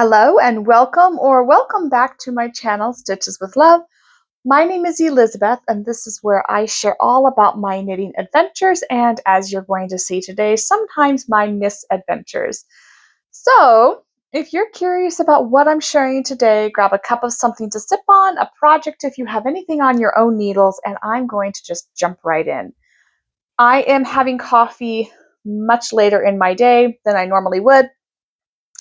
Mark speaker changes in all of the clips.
Speaker 1: Hello and welcome back to my channel, Stitches with Love. My name is Elizabeth and this is where I share all about my knitting adventures and, as you're going to see today, sometimes my misadventures. So, if you're curious about what I'm sharing today, grab a cup of something to sip on, a project if you have anything on your own needles, and I'm going to just jump right in. I am having coffee much later in my day than I normally would.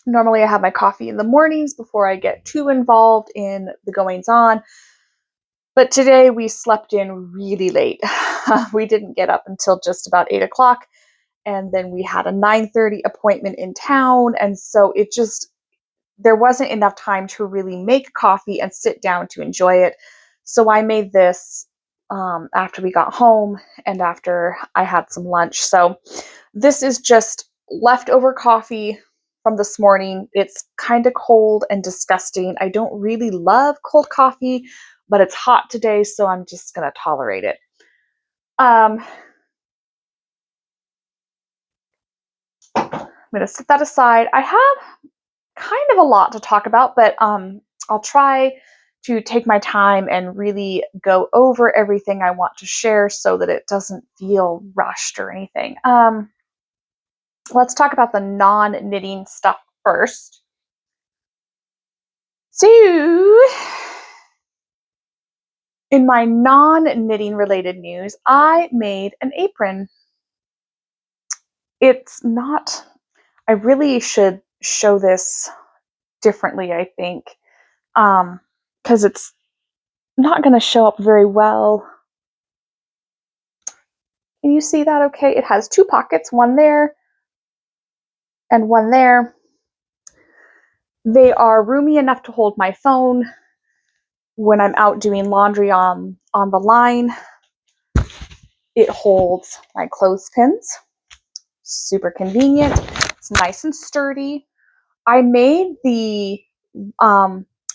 Speaker 1: Normally, I have my coffee in the mornings before I get too involved in the goings on. But today we slept in really late. We didn't get up until just about 8 o'clock. And then we had a 9:30 appointment in town. And so there wasn't enough time to really make coffee and sit down to enjoy it. So I made this after we got home and after I had some lunch. So this is just leftover coffee from this morning. It's kind of cold and disgusting. I don't really love cold coffee, but it's hot today, so I'm just going to tolerate it. I'm going to set that aside. I have kind of a lot to talk about, but I'll try to take my time and really go over everything I want to share so that it doesn't feel rushed or anything. Let's talk about the non-knitting stuff first. So, in my non-knitting related news, I made an apron. It's not, I really should show this differently, I think, because it's not going to show up very well. Can you see that okay? It has two pockets, one there and one there. They are roomy enough to hold my phone when I'm out doing laundry on the line. It holds my clothespins. Super convenient. It's nice and sturdy. I made the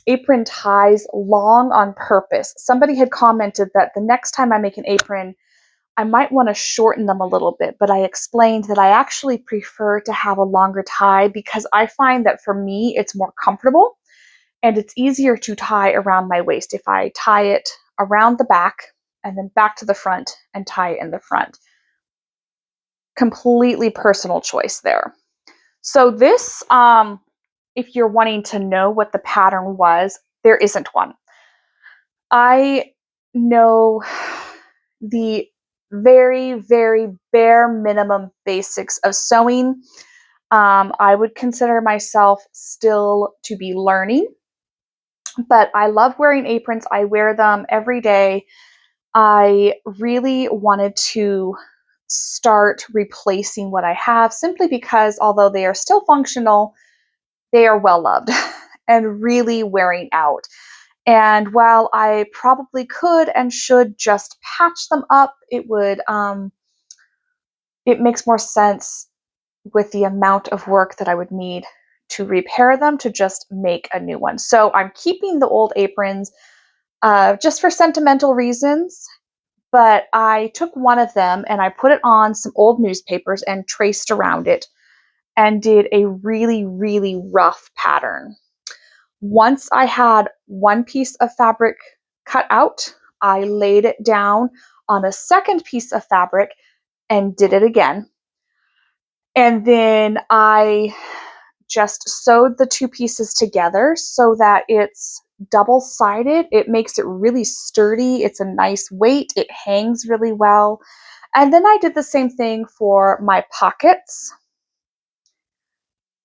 Speaker 1: apron ties long on purpose. Somebody had commented that the next time I make an apron, I might want to shorten them a little bit, but I explained that I actually prefer to have a longer tie because I find that for me, it's more comfortable and it's easier to tie around my waist if I tie it around the back and then back to the front and tie it in the front. Completely personal choice there. So this, if you're wanting to know what the pattern was, there isn't one. I know the very, very bare minimum basics of sewing. I would consider myself still to be learning, but I love wearing aprons. I wear them every day. I really wanted to start replacing what I have simply because although they are still functional, they are well loved and really wearing out. And while I probably could and should just patch them up, it makes more sense with the amount of work that I would need to repair them to just make a new one. So I'm keeping the old aprons just for sentimental reasons. But I took one of them and I put it on some old newspapers and traced around it and did a really, really rough pattern. Once I had one piece of fabric cut out, I laid it down on a second piece of fabric and did it again. And then I just sewed the two pieces together so that it's double-sided. It makes it really sturdy. It's a nice weight. It hangs really well. And then I did the same thing for my pockets.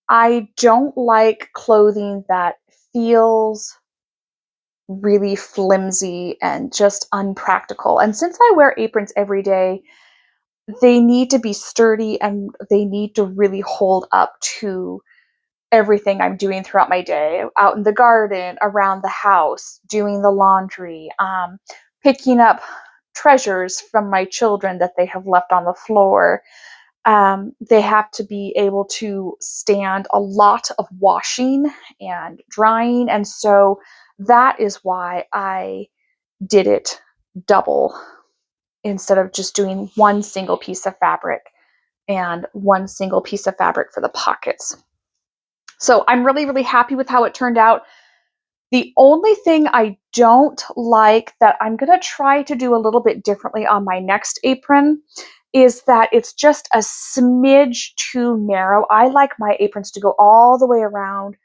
Speaker 1: I don't like clothing that feels really flimsy and just unpractical. And since I wear aprons every day, they need to be sturdy and they need to really hold up to everything I'm doing throughout my day, out in the garden, around the house, doing the laundry, picking up treasures from my children that they have left on the floor. They have to be able to stand a lot of washing and drying. And so that is why I did it double instead of just doing one single piece of fabric and one single piece of fabric for the pockets. So I'm really, really happy with how it turned out. The only thing I don't like that I'm going to try to do a little bit differently on my next apron is that it's just a smidge too narrow. I like my aprons to go all the way around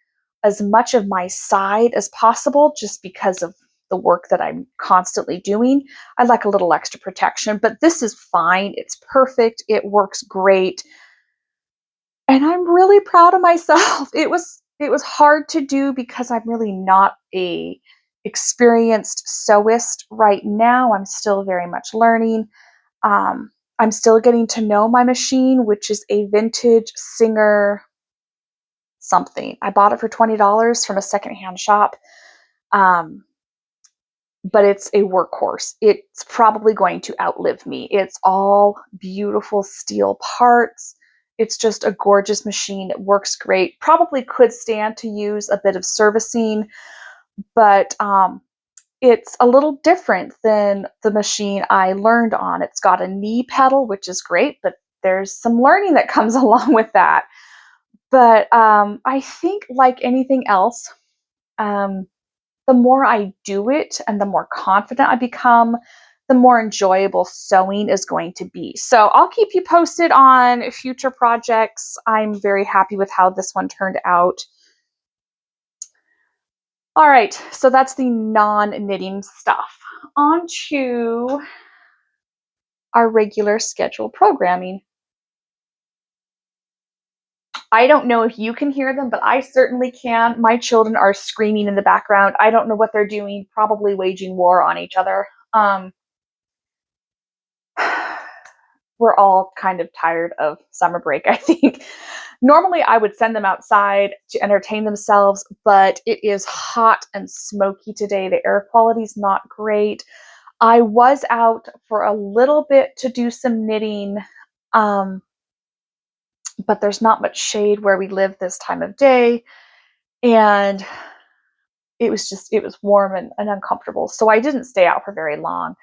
Speaker 1: as much of my side as possible just because of the work that I'm constantly doing. I like a little extra protection, but this is fine. It's perfect. It works great. And I'm really proud of myself. It was hard to do because I'm really not a experienced sewist right now. I'm still very much learning. Um, I'm still getting to know my machine, which is a vintage Singer something. I bought it for $20 from a secondhand shop. Um, but it's a workhorse. It's probably going to outlive me. It's all beautiful steel parts. It's just a gorgeous machine. It works great. Probably could stand to use a bit of servicing, but it's a little different than the machine I learned on. It's got a knee pedal, which is great, but there's some learning that comes along with that. But I think, like anything else, um, the more I do it and the more confident I become, the more enjoyable sewing is going to be. So I'll keep you posted on future projects. I'm very happy with how this one turned out. All right, so that's the non-knitting stuff. On to our regular scheduled programming. I don't know if you can hear them, but I certainly can. My children are screaming in the background. I don't know what they're doing, probably waging war on each other. We're all kind of tired of summer break, I think. Normally, I would send them outside to entertain themselves, but it is hot and smoky today. The air quality is not great. I was out for a little bit to do some knitting, but there's not much shade where we live this time of day. And it was warm and uncomfortable. So I didn't stay out for very long.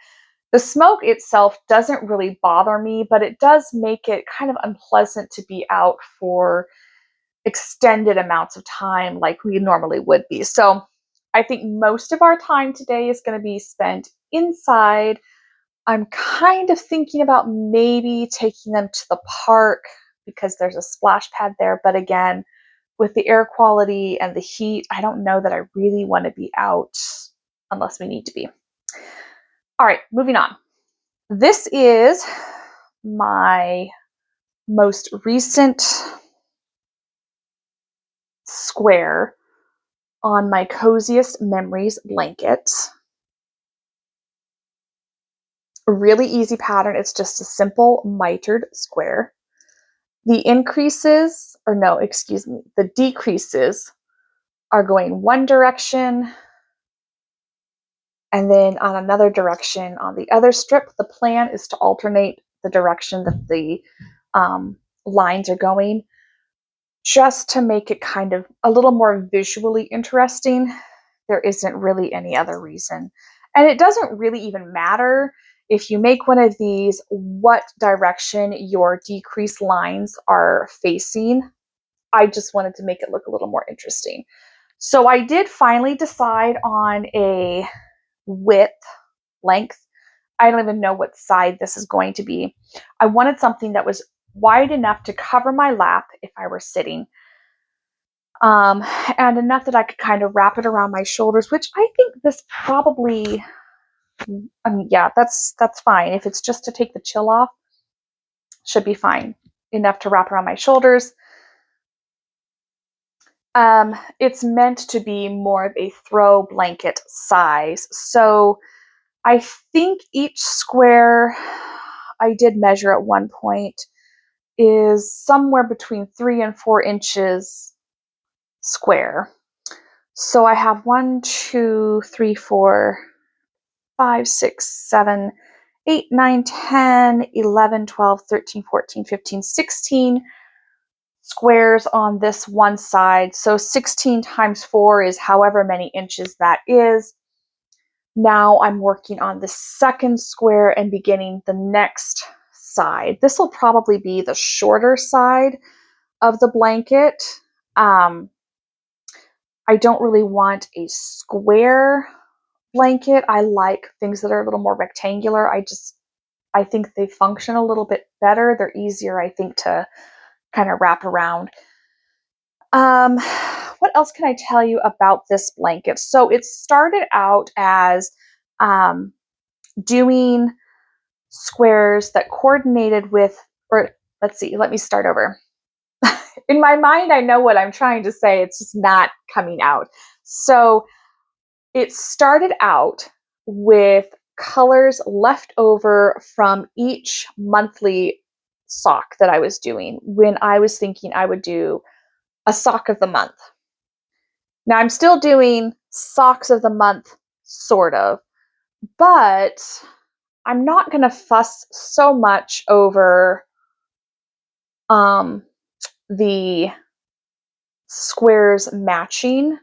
Speaker 1: The smoke itself doesn't really bother me, but it does make it kind of unpleasant to be out for extended amounts of time like we normally would be. So I think most of our time today is going to be spent inside. I'm kind of thinking about maybe taking them to the park because there's a splash pad there. But again, with the air quality and the heat, I don't know that I really want to be out unless we need to be. All right, moving on. This is my most recent square on my Coziest Memories blanket. A really easy pattern. It's just a simple mitered square. The increases, or no, excuse me, the decreases are going one direction and then on another direction on the other strip. The plan is to alternate the direction that the lines are going, just to make it kind of a little more visually interesting. There isn't really any other reason. And it doesn't really even matter if you make one of these, what direction your decreased lines are facing. I just wanted to make it look a little more interesting. So I did finally decide on a width, length. I don't even know what side this is going to be. I wanted something that was wide enough to cover my lap if I were sitting, and enough that I could kind of wrap it around my shoulders, which I think this probably, yeah, that's fine. If it's just to take the chill off, should be fine. Enough to wrap around my shoulders. It's meant to be more of a throw blanket size. So I think each square, I did measure at one point, is somewhere between 3 and 4 inches square. So I have 1, 2, 3, 4, 5, 6, 7, 8, 9, 10, 11, 12, 13, 14, 15, 16 squares on this one side. So 16 times 4 is however many inches that is. Now I'm working on the second square and beginning the next side. This will probably be the shorter side of the blanket. I don't really want a square blanket. I like things that are a little more rectangular. I think they function a little bit better. They're easier, I think, to kind of wrap around. Um, what else can I tell you about this blanket? So it started out as doing squares that coordinated with, or let's see, let me start over. In my mind, I know what I'm trying to say. It's just not coming out. So it started out with colors left over from each monthly sock that I was doing when I was thinking I would do a sock of the month. Now I'm still doing socks of the month, sort of, but I'm not going to fuss so much over um, the squares matching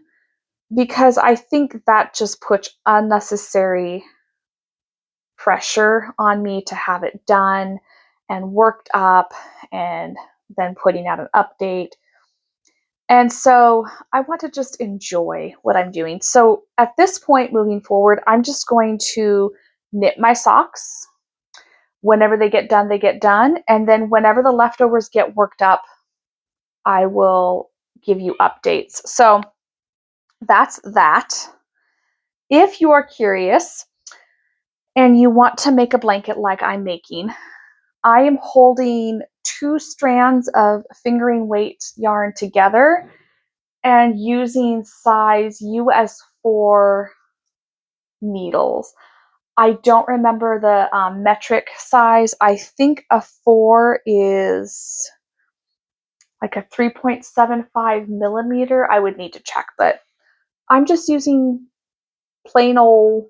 Speaker 1: because I think that just puts unnecessary pressure on me to have it done and worked up and then putting out an update. And so I want to just enjoy what I'm doing. So at this point, moving forward, I'm just going to knit my socks. Whenever they get done, they get done. And then whenever the leftovers get worked up, I will give you updates. So that's that. If you are curious and you want to make a blanket like I'm making, I am holding 2 strands of fingering weight yarn together and using size US4 needles. I don't remember the metric size. I think a 4 is like a 3.75 millimeter. I would need to check, but I'm just using plain old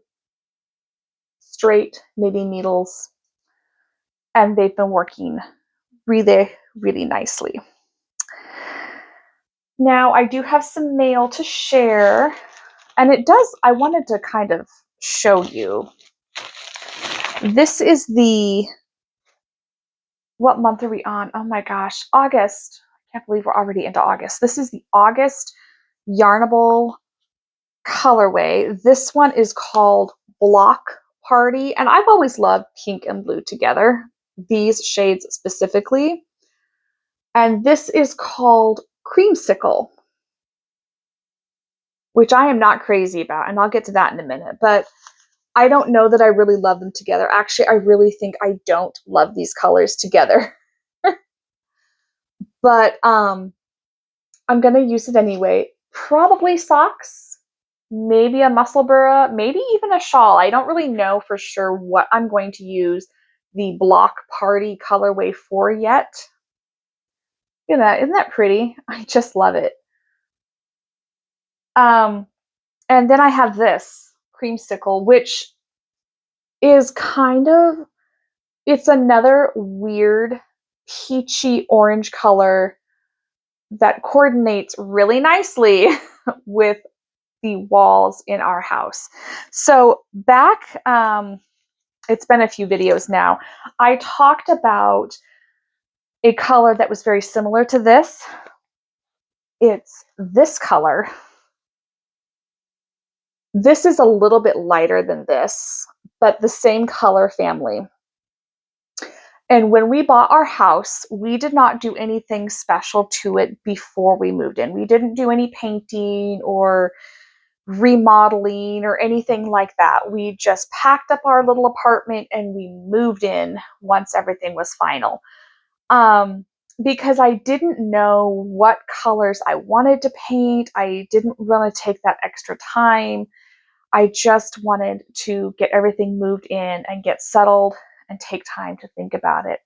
Speaker 1: straight knitting needles, and they've been working really, really nicely. Now, I do have some mail to share, and I wanted to kind of show you. This is what month are we on? Oh my gosh, August. I can't believe we're already into August. This is the August Yarnable colorway. This one is called Block Party, and I've always loved pink and blue together, these shades specifically. And this is called Creamsicle, which I am not crazy about, and I'll get to that in a minute, but I don't know that I really love them together. Actually, I really think I don't love these colors together. But I'm going to use it anyway. Probably socks, maybe a musselburgh, maybe even a shawl. I don't really know for sure what I'm going to use the Block Party colorway for yet. Isn't that pretty? I just love it. And then I have this Creamsicle, which is it's another weird peachy orange color that coordinates really nicely with the walls in our house. So back, it's been a few videos now, I talked about a color that was very similar to this. It's this color. This is a little bit lighter than this, but the same color family. And when we bought our house, we did not do anything special to it before we moved in. We didn't do any painting or remodeling or anything like that. We just packed up our little apartment and we moved in once everything was final. Because I didn't know what colors I wanted to paint. I didn't want to take that extra time. I just wanted to get everything moved in and get settled and take time to think about it.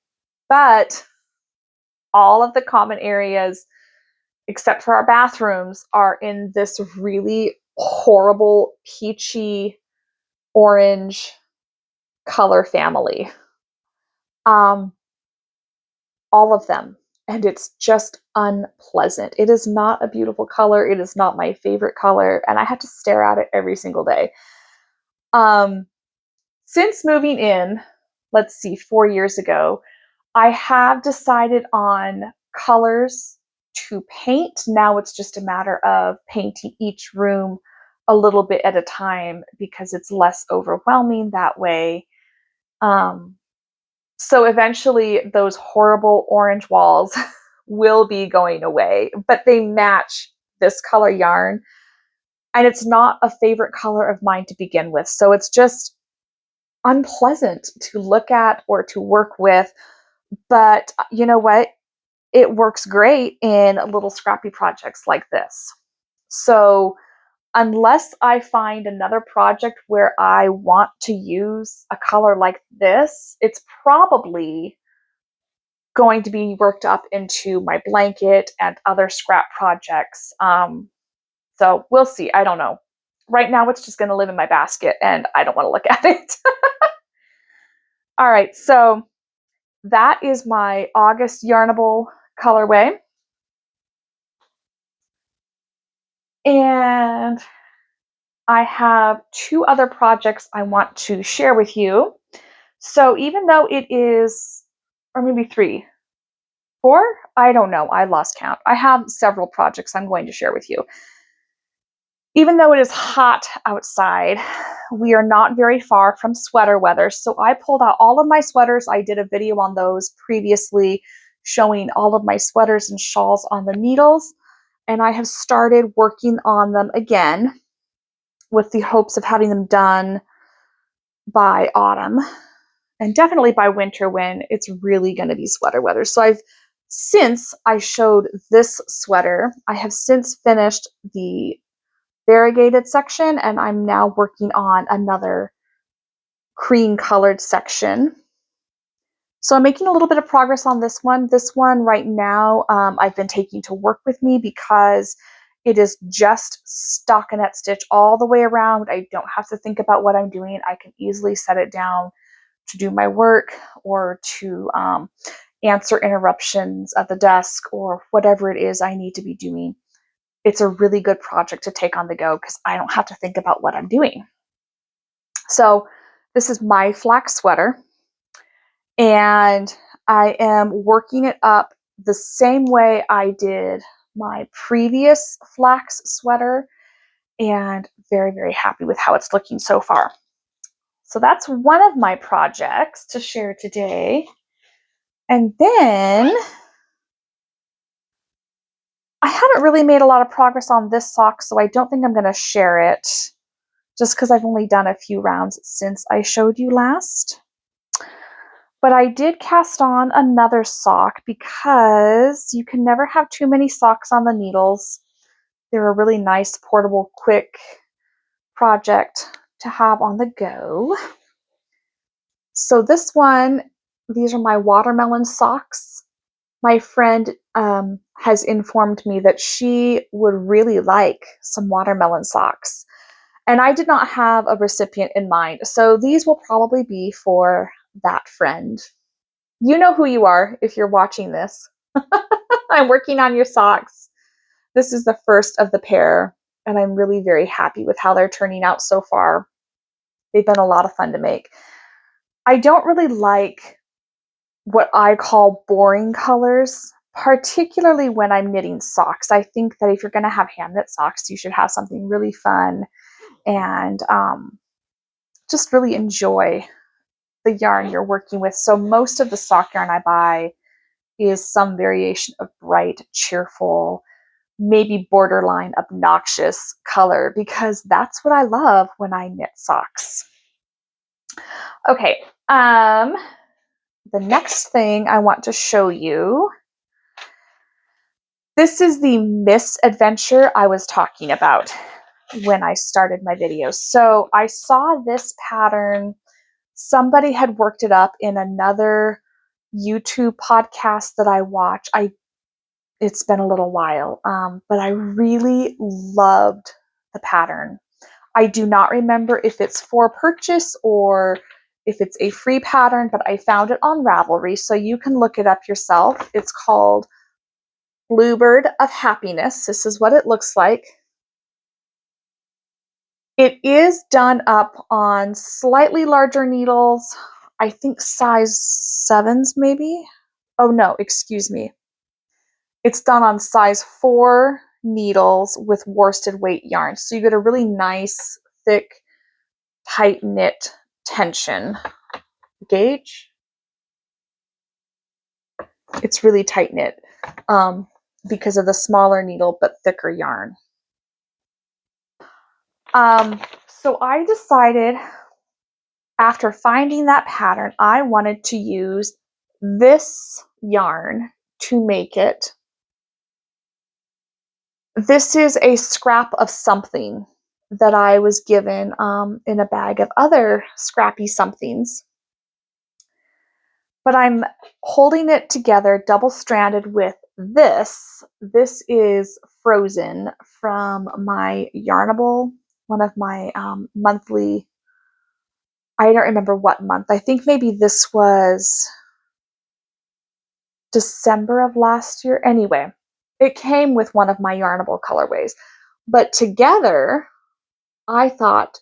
Speaker 1: But all of the common areas, except for our bathrooms, are in this really horrible peachy orange color family. All of them. And it's just unpleasant. It is not a beautiful color. It is not my favorite color. And I have to stare at it every single day. Since moving in, let's see, 4 years ago, I have decided on colors to paint. Now it's just a matter of painting each room a little bit at a time because it's less overwhelming that way. So eventually those horrible orange walls will be going away, but they match this color yarn. And it's not a favorite color of mine to begin with. So it's just unpleasant to look at or to work with. But you know what? It works great in little scrappy projects like this. So unless I find another project where I want to use a color like this, it's probably going to be worked up into my blanket and other scrap projects. So we'll see. I don't know. Right now, it's just going to live in my basket, and I don't want to look at it. All right, so that is my August Yarnable colorway. And I have two other projects I want to share with you. So even though it is, or maybe three, four, I don't know, I lost count. I have several projects I'm going to share with you. Even though it is hot outside, we are not very far from sweater weather. So I pulled out all of my sweaters. I did a video on those previously showing all of my sweaters and shawls on the needles. And I have started working on them again with the hopes of having them done by autumn and definitely by winter when it's really going to be sweater weather. So since I showed this sweater, I have since finished the variegated section, and I'm now working on another cream colored section. So I'm making a little bit of progress on this one. This one right now I've been taking to work with me because it is just stockinette stitch all the way around. I don't have to think about what I'm doing. I can easily set it down to do my work or to answer interruptions at the desk or whatever it is I need to be doing. It's a really good project to take on the go because I don't have to think about what I'm doing. So this is my flax sweater, and I am working it up the same way I did my previous flax sweater, and very, very happy with how it's looking so far. So that's one of my projects to share today. And then I haven't really made a lot of progress on this sock, so I don't think I'm going to share it just because I've only done a few rounds since I showed you last. But I did cast on another sock because you can never have too many socks on the needles. They're a really nice, portable, quick project to have on the go. So this one, these are my watermelon socks. My friend has informed me that she would really like some watermelon socks. And I did not have a recipient in mind. So these will probably be for that friend. You know who you are if you're watching this. I'm working on your socks. This is the first of the pair, and I'm really very happy with how they're turning out so far. They've been a lot of fun to make. I don't really like what I call boring colors, particularly when I'm knitting socks. I think that if you're going to have hand knit socks, you should have something really fun and just really enjoy the yarn you're working with. So most of the sock yarn I buy is some variation of bright, cheerful, maybe borderline obnoxious color because that's what I love when I knit socks. Okay, the next thing I want to show you, this is the misadventure I was talking about when I started my video. So I saw this pattern. Somebody had worked it up in another YouTube podcast that I watch. It's been a little while, but I really loved the pattern. I do not remember if it's for purchase or if it's a free pattern, but I found it on Ravelry, so you can look it up yourself. It's called Bluebird of Happiness. This is what it looks like. It is done up on slightly larger needles, I think size 7s maybe. Oh no, excuse me. It's done on size 4 needles with worsted weight yarn. So you get a really nice, thick, tight knit tension gauge. It's really tight knit because of the smaller needle but thicker yarn. So I decided after finding that pattern, I wanted to use this yarn to make it. This is a scrap of something that I was given in a bag of other scrappy somethings. But I'm holding it together double-stranded with this. This is Frozen from my Yarnable, one of my monthly, I don't remember what month. I think maybe this was December of last year. Anyway, it came with one of my Yarnable colorways. But together, I thought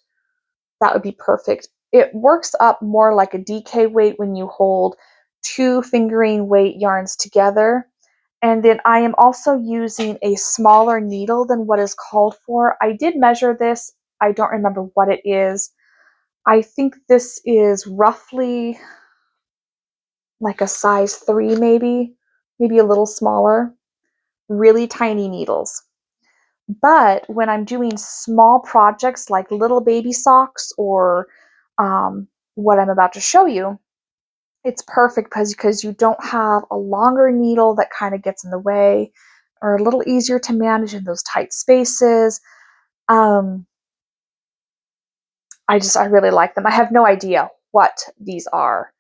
Speaker 1: that would be perfect. It works up more like a DK weight when you hold 2 fingering weight yarns together. And then I am also using a smaller needle than what is called for. I did measure this. I don't remember what it is. I think this is roughly like a size 3 maybe a little smaller. Really tiny needles. But when I'm doing small projects like little baby socks or what I'm about to show you, it's perfect because you don't have a longer needle that kind of gets in the way, or a little easier to manage in those tight spaces. I really like them. I have no idea what these are.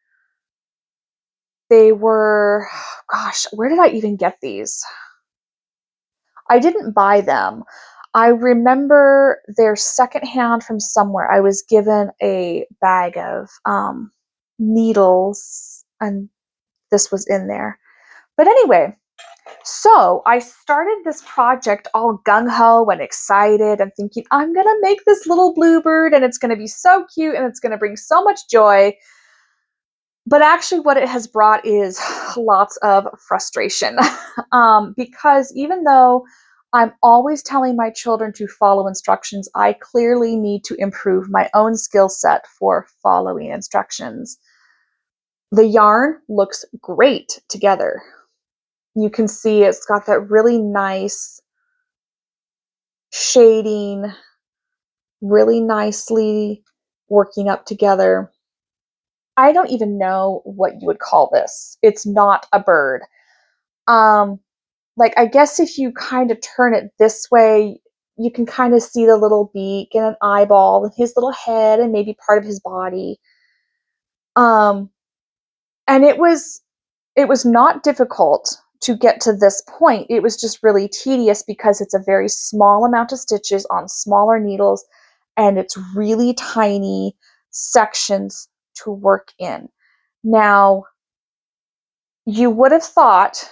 Speaker 1: They were, gosh, where did I even get these? I didn't buy them. I remember they're secondhand from somewhere. I was given a bag of needles, and this was in there. But anyway, so I started this project all gung-ho and excited and thinking, I'm going to make this little bluebird and it's going to be so cute and it's going to bring so much joy. But actually what it has brought is lots of frustration because even though I'm always telling my children to follow instructions, I clearly need to improve my own skill set for following instructions. The yarn looks great together. You can see it's got that really nice shading, really nicely working up together. I don't even know what you would call this. It's not a bird. Like I guess if you kind of turn it this way, you can kind of see the little beak and an eyeball and his little head and maybe part of his body. And it was not difficult to get to this point. It was just really tedious because it's a very small amount of stitches on smaller needles and it's really tiny sections to work in. Now, you would have thought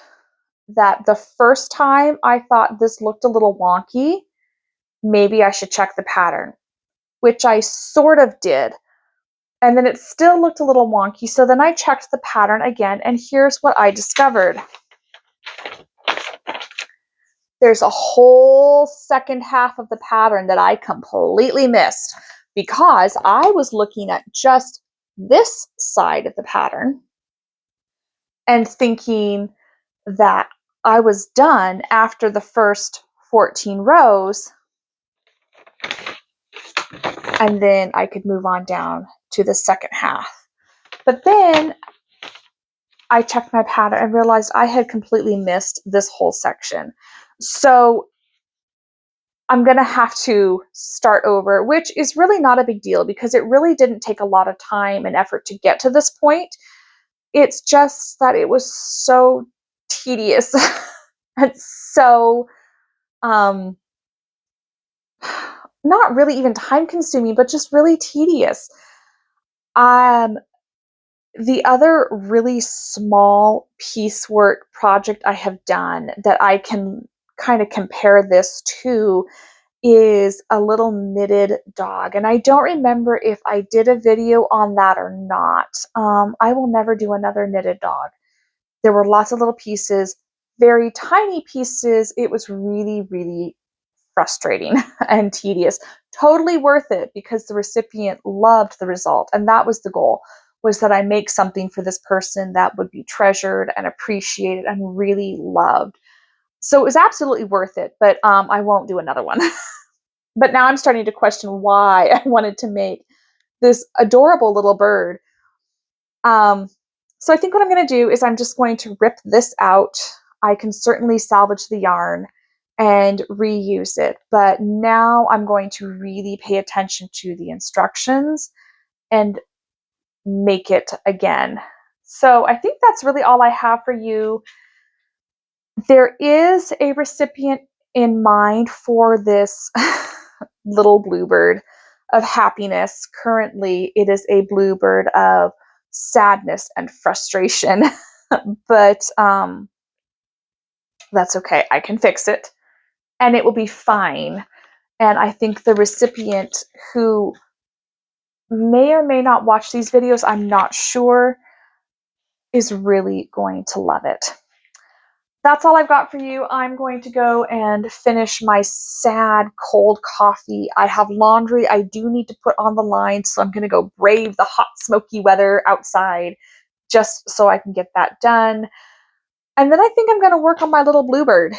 Speaker 1: that the first time I thought this looked a little wonky, maybe I should check the pattern, which I sort of did. And then it still looked a little wonky. So then I checked the pattern again, and here's what I discovered. There's a whole second half of the pattern that I completely missed because I was looking at just this side of the pattern and thinking that I was done after the first 14 rows and then I could move on down to the second half. But then I checked my pattern and realized I had completely missed this whole section. So I'm going to have to start over, which is really not a big deal because it really didn't take a lot of time and effort to get to this point. It's just that it was so tedious and so not really even time consuming, but just really tedious. The other really small piecework project I have done that I can kind of compare this to is a little knitted dog. And I don't remember if I did a video on that or not. I will never do another knitted dog. There were lots of little pieces, very tiny pieces, it was really, really frustrating and tedious. Totally worth it because the recipient loved the result. And that was the goal, was that I make something for this person that would be treasured and appreciated and really loved. So it was absolutely worth it, but I won't do another one. But now I'm starting to question why I wanted to make this adorable little bird. Um, so I think what I'm going to do is I'm just going to rip this out. I can certainly salvage the yarn and reuse it, but now I'm going to really pay attention to the instructions and make it again. So I think that's really all I have for you. There is a recipient in mind for this little bluebird of happiness. Currently, it is a bluebird of sadness and frustration, but that's okay. I can fix it and it will be fine. And I think the recipient, who may or may not watch these videos, I'm not sure, is really going to love it. That's all I've got for you. I'm going to go and finish my sad cold coffee. I have laundry I do need to put on the line, so I'm going to go brave the hot, smoky weather outside just so I can get that done. And then I think I'm going to work on my little bluebird,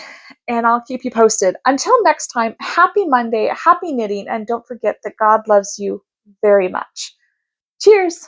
Speaker 1: and I'll keep you posted. Until next time, happy Monday, happy knitting, and don't forget that God loves you very much. Cheers!